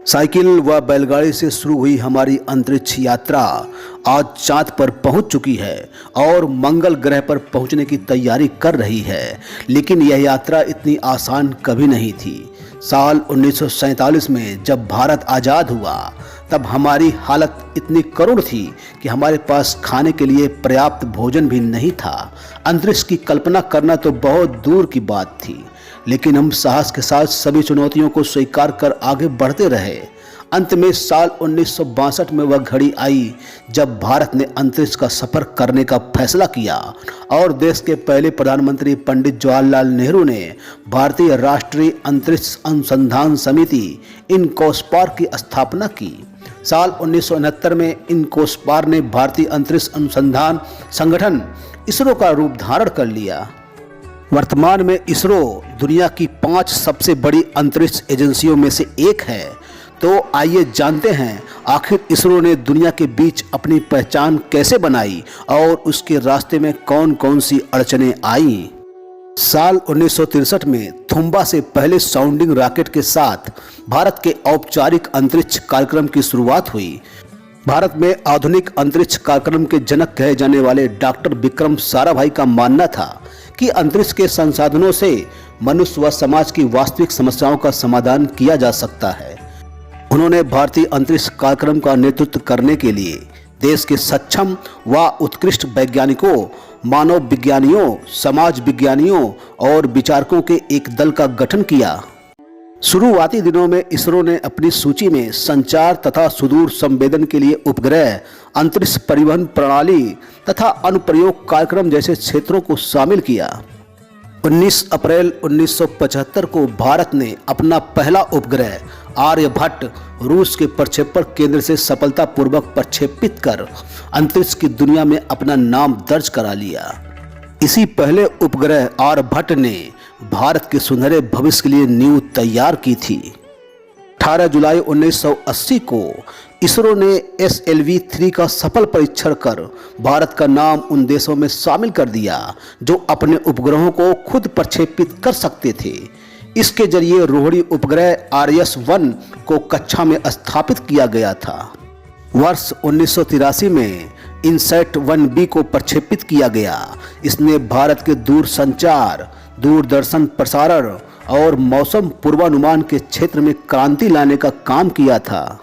Cycle व बैलगाड़ी से शुरू हुई हमारी अंतरिक्ष यात्रा आज चांद पर पहुंच चुकी है और मंगल ग्रह पर पहुंचने की तैयारी कर रही है। लेकिन यह यात्रा इतनी आसान कभी नहीं थी। साल 1947 में जब भारत आज़ाद हुआ तब हमारी हालत इतनी करुण थी कि हमारे पास खाने के लिए पर्याप्त भोजन भी नहीं था। अंतरिक्ष की कल्पना करना तो बहुत दूर की बात थी, लेकिन हम साहस के साथ सभी चुनौतियों को स्वीकार कर आगे बढ़ते रहे। अंत में साल 1962 में वह घड़ी आई जब भारत ने अंतरिक्ष का सफर करने का फैसला किया और देश के पहले प्रधानमंत्री पंडित जवाहरलाल नेहरू ने भारतीय राष्ट्रीय अंतरिक्ष अनुसंधान समिति इनकोस्पार की स्थापना की। साल 1969 में इनकोस्पार ने भारतीय अंतरिक्ष अनुसंधान संगठन इसरो का रूप धारण कर लिया। वर्तमान में इसरो दुनिया की 5 सबसे बड़ी अंतरिक्ष एजेंसियों में से एक है। तो आइए जानते हैं आखिर इसरो ने दुनिया के बीच अपनी पहचान कैसे बनाई और उसके रास्ते में कौन कौन सी अड़चनें आईं। साल 1963 में थुम्बा से पहले साउंडिंग रॉकेट के साथ भारत के औपचारिक अंतरिक्ष कार्यक्रम की शुरुआत हुई। भारत में आधुनिक अंतरिक्ष कार्यक्रम के जनक कहे जाने वाले डॉक्टर विक्रम साराभाई का मानना था कि अंतरिक्ष के संसाधनों से मनुष्य व समाज की वास्तविक समस्याओं का समाधान किया जा सकता है। उन्होंने भारतीय अंतरिक्ष कार्यक्रम का नेतृत्व करने के लिए देश के सक्षम व उत्कृष्ट वैज्ञानिकों, मानव विज्ञानियों, समाज विज्ञानियों और विचारकों के एक दल का गठन किया। शुरुआती दिनों में इसरो ने अपनी सूची में संचार तथा सुदूर संवेदन के लिए उपग्रह, अंतरिक्ष परिवहन प्रणाली तथा अनुप्रयोग कार्यक्रम जैसे क्षेत्रों को शामिल किया। 19 अप्रैल 1975 को भारत ने अपना पहला उपग्रह आर्यभट्ट रूस के प्रक्षेपण केंद्र से सफलतापूर्वक प्रक्षेपित कर अंतरिक्ष की दुनिया में अपना नाम दर्ज करा लिया। इसी पहले उपग्रह आर्यभट्ट ने भारत के सुनहरे भविष्य के लिए नींव तैयार की थी। 18 जुलाई 1980 को इसरो ने SLV-3 का सफल परीक्षण कर भारत का नाम उन देशों में शामिल कर दिया जो अपने उपग्रहों को खुद प्रक्षेपित कर सकते थे। इसके जरिए रोहिणी उपग्रह RS-1 को कक्षा में स्थापित किया गया था। वर्ष 1983 में इनसैट 1B को प्रक्षेपित किया गया। इसने भारत के दूरसंचार, दूरदर्शन प्रसारण और मौसम पूर्वानुमान के क्षेत्र में क्रांति लाने का काम किया था।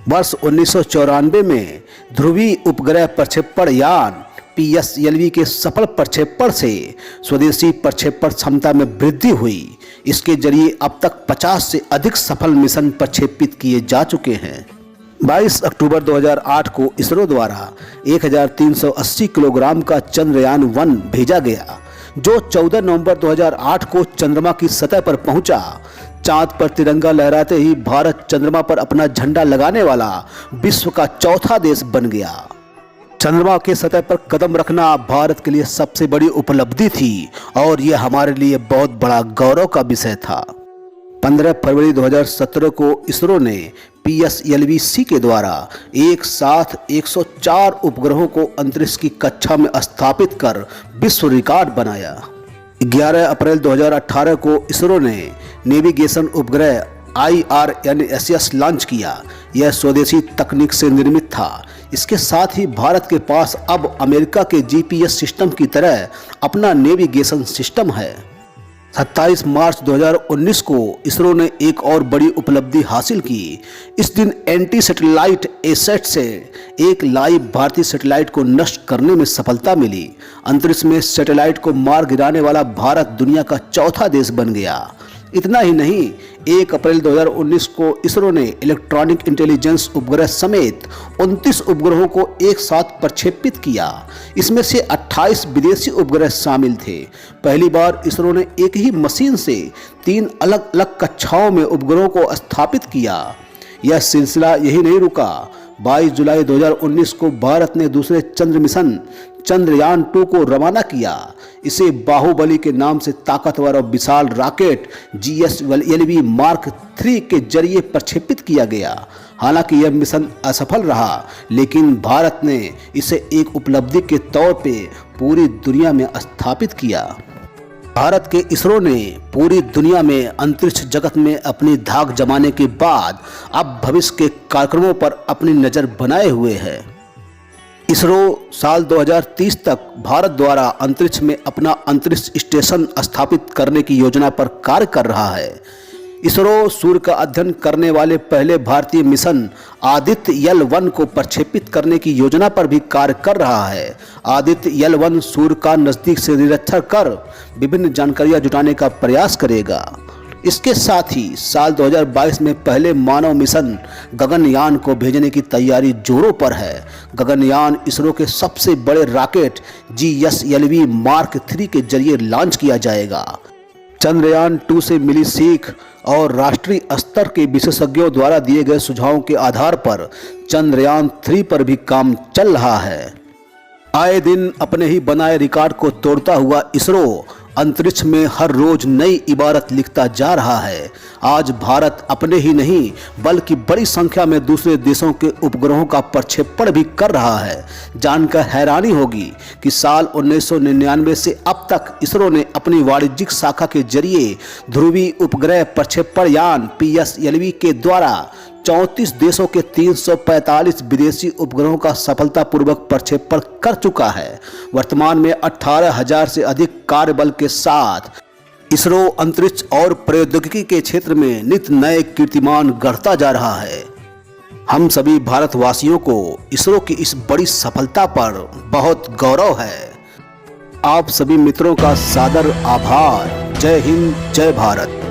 वर्ष 1994 में ध्रुवीय उपग्रह प्रक्षेपण यान PSLV के सफल प्रक्षेपण से स्वदेशी प्रक्षेपण क्षमता में वृद्धि हुई। इसके जरिए अब तक 50 से अधिक सफल मिशन प्रक्षेपित किए जा चुके हैं। 22 अक्टूबर 2008 को इसरो द्वारा 1380 किलोग्राम का चंद्रयान-1 भेजा गया, जो 14 नवंबर 2008 को चंद्रमा की सतह पर पहुंचा। चांद पर तिरंगा लहराते ही भारत चंद्रमा पर अपना झंडा लगाने वाला विश्व का चौथा देश बन गया। चंद्रमा के सतह पर कदम रखना भारत के लिए सबसे बड़ी उपलब्धि थी और यह हमारे लिए बहुत बड़ा गौरव का विषय था। 15 फरवरी 2017 को इसरो ने PSLV-C के द्वारा एक साथ 104 उपग्रहों को अंतरिक्ष की कक्षा में स्थापित कर विश्व रिकॉर्ड बनाया। 11 अप्रैल 2018 को इसरो ने नेविगेशन उपग्रह IRNSS लॉन्च किया। यह स्वदेशी तकनीक से निर्मित था। इसके साथ ही भारत के पास अब अमेरिका के GPS सिस्टम की तरह अपना नेविगेशन सिस्टम है। 27 मार्च 2019 को इसरो ने एक और बड़ी उपलब्धि हासिल की। इस दिन एंटी सैटेलाइट एसेट से एक लाइव भारतीय सैटेलाइट को नष्ट करने में सफलता मिली। अंतरिक्ष में सैटेलाइट को मार गिराने वाला भारत दुनिया का चौथा देश बन गया। इतना ही नहीं, 1 अप्रैल 2019 को इसरो ने इलेक्ट्रॉनिक इंटेलिजेंस उपग्रह समेत 29 उपग्रहों को एक साथ प्रक्षेपित किया। इसमें से 28 विदेशी उपग्रह शामिल थे। पहली बार इसरो ने एक ही मशीन से 3 अलग अलग कक्षाओं में उपग्रहों को स्थापित किया। यह सिलसिला यही नहीं रुका। 22 जुलाई 2019 को भारत ने दूसरे चंद्र मिशन चंद्रयान-2 को रवाना किया। इसे बाहुबली के नाम से ताकतवर और विशाल रॉकेट GSLV Mark 3 के जरिए प्रक्षेपित किया गया। हालांकि यह मिशन असफल रहा, लेकिन भारत ने इसे एक उपलब्धि के तौर पे पूरी दुनिया में स्थापित किया। भारत के इसरो ने पूरी दुनिया में अंतरिक्ष जगत में अपनी धाक जमाने के बाद अब भविष्य के कार्यक्रमों पर अपनी नज़र बनाए हुए है। इसरो साल 2030 तक भारत द्वारा अंतरिक्ष में अपना अंतरिक्ष स्टेशन स्थापित करने की योजना पर कार्य कर रहा है। इसरो सूर्य का अध्ययन करने वाले पहले भारतीय मिशन आदित्य L1 को प्रक्षेपित करने की योजना पर भी कार्य कर रहा है। आदित्य L1 सूर्य का नज़दीक से निरीक्षण कर विभिन्न जानकारियां जुटाने का प्रयास करेगा। इसके साथ ही साल 2022 में पहले मानव मिशन गगनयान को भेजने की तैयारी जोरों पर है। गगनयान इसरो के सबसे बड़े रॉकेट GSLV Mark 3 के जरिए लॉन्च किया जाएगा। चंद्रयान 2 से मिली सीख और राष्ट्रीय स्तर के विशेषज्ञों द्वारा दिए गए सुझावों के आधार पर चंद्रयान 3 पर भी काम चल रहा है। आए दिन अपने ही बनाए रिकॉर्ड को तोड़ता हुआ इसरो अंतरिक्ष में हर रोज नई इबारत लिखता जा रहा है। आज भारत अपने ही नहीं बल्कि बड़ी संख्या में दूसरे देशों के उपग्रहों का प्रक्षेपण भी कर रहा है। जानकर हैरानी होगी कि साल 1999 से अब तक इसरो ने अपनी वाणिज्यिक शाखा के जरिए ध्रुवीय उपग्रह प्रक्षेपण यान PSLV के द्वारा 34 देशों के 345 विदेशी उपग्रहों का सफलतापूर्वक प्रक्षेपण कर चुका है। वर्तमान में 18,000 से अधिक कार्यबल के साथ इसरो अंतरिक्ष और प्रौद्योगिकी के क्षेत्र में नित नए कीर्तिमान गढ़ता जा रहा है। हम सभी भारतवासियों को इसरो की इस बड़ी सफलता पर बहुत गौरव है। आप सभी मित्रों का सादर आभार। जय हिंद, जय भारत।